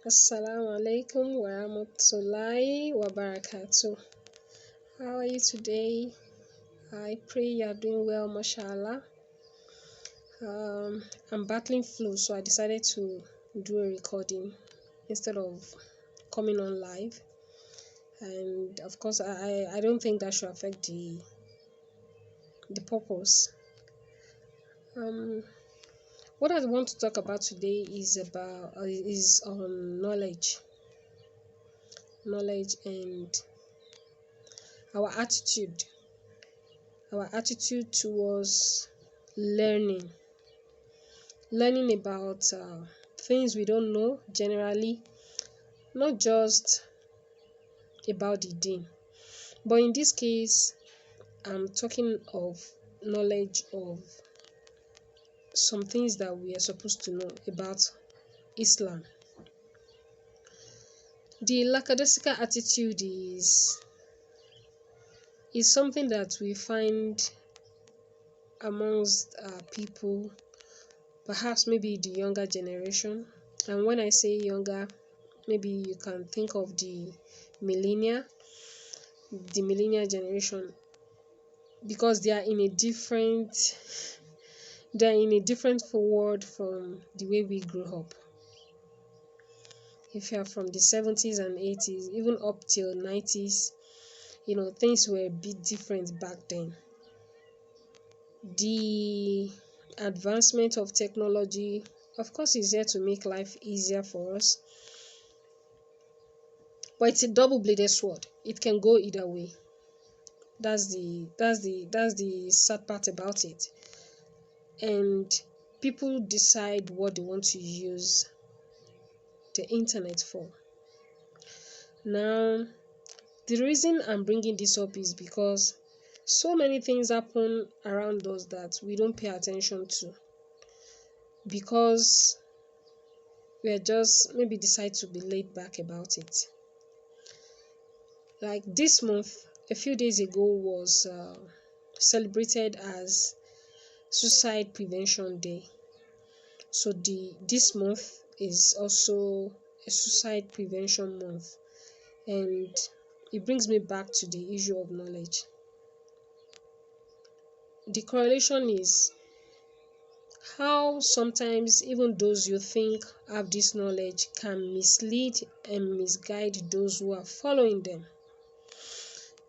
Assalamu alaikum wa rahmatullahi wa barakatuh. How are you today? I pray you are doing well, mashallah. I'm battling flu, so I decided to do a recording instead of coming on live. And of course, I don't think that should affect the purpose. What I want to talk about today is on knowledge and our attitude towards learning about things we don't know generally, not just about the deen, but in this case I'm talking of knowledge of some things that we are supposed to know about Islam. The lackadaisical attitude is something that we find amongst people, perhaps maybe the younger generation. And when I say younger, maybe you can think of the millennial generation, because they are in a different forward from the way we grew up. If you are from the 70s and 80s, even up till 90s, things were a bit different back then. The advancement of technology, of course, is there to make life easier for us, but it's a double-bladed sword. It can go either way. That's the sad part about it. And people decide what they want to use the internet for. Now, the reason I'm bringing this up is because so many things happen around us that we don't pay attention to, because we are just maybe decide to be laid back about it. Like this month, a few days ago, was celebrated as Suicide Prevention Day. So this month is also a suicide prevention month, and it brings me back to the issue of knowledge. The correlation is how sometimes even those you think have this knowledge can mislead and misguide those who are following them.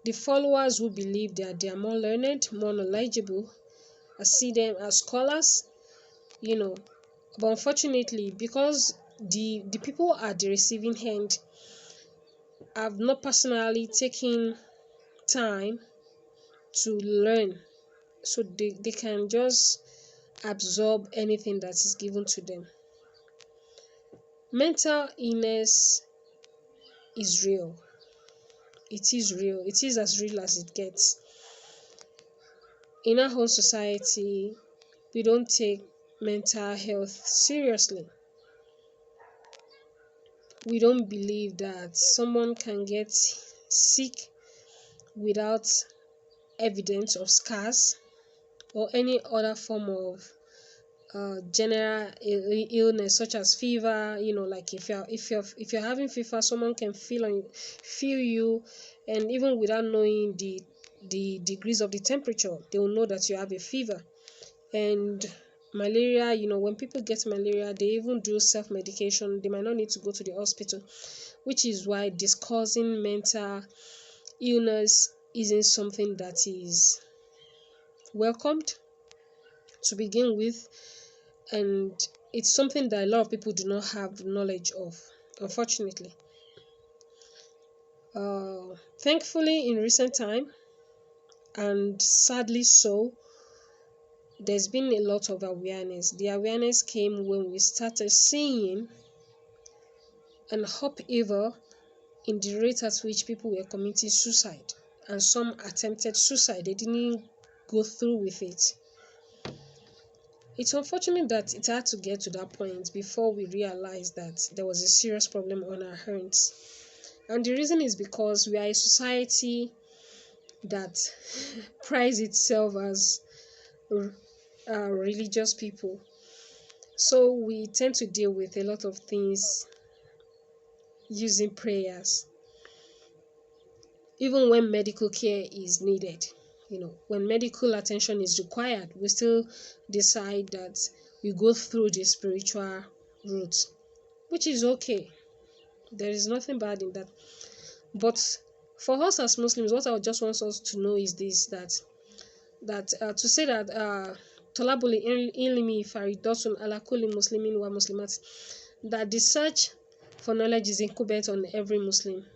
The followers who believe that they are more learned, more knowledgeable, I see them as scholars, but unfortunately, because the people at the receiving end have not personally taken time to learn, so they can just absorb anything that is given to them. Mental illness is real. It is real. It is as real as it gets. In our whole society, we don't take mental health seriously. We don't believe that someone can get sick without evidence of scars or any other form of general illness, such as fever. Like if you're having fever, someone can feel you, and even without knowing the degrees of the temperature, they will know that you have a fever. And malaria, when people get malaria, they even do self-medication. They might not need to go to the hospital, which is why discussing mental illness isn't something that is welcomed to begin with, and it's something that a lot of people do not have knowledge of, unfortunately. Thankfully, in recent time, and sadly so, there's been a lot of awareness. The awareness came when we started seeing an upheaval in the rate at which people were committing suicide, and some attempted suicide. They didn't go through with it. It's unfortunate that it had to get to that point before we realized that there was a serious problem on our hands. And the reason is because we are a society that prides itself as religious people. So we tend to deal with a lot of things using prayers, even when medical care is needed. When medical attention is required, we still decide that we go through the spiritual route, which is okay. There is nothing bad in that. But for us as Muslims, what I just want us to know is this, that to say that talabul ilmi faridatun ala kulli muslimin wa muslimat, that the search for knowledge is incumbent on every Muslim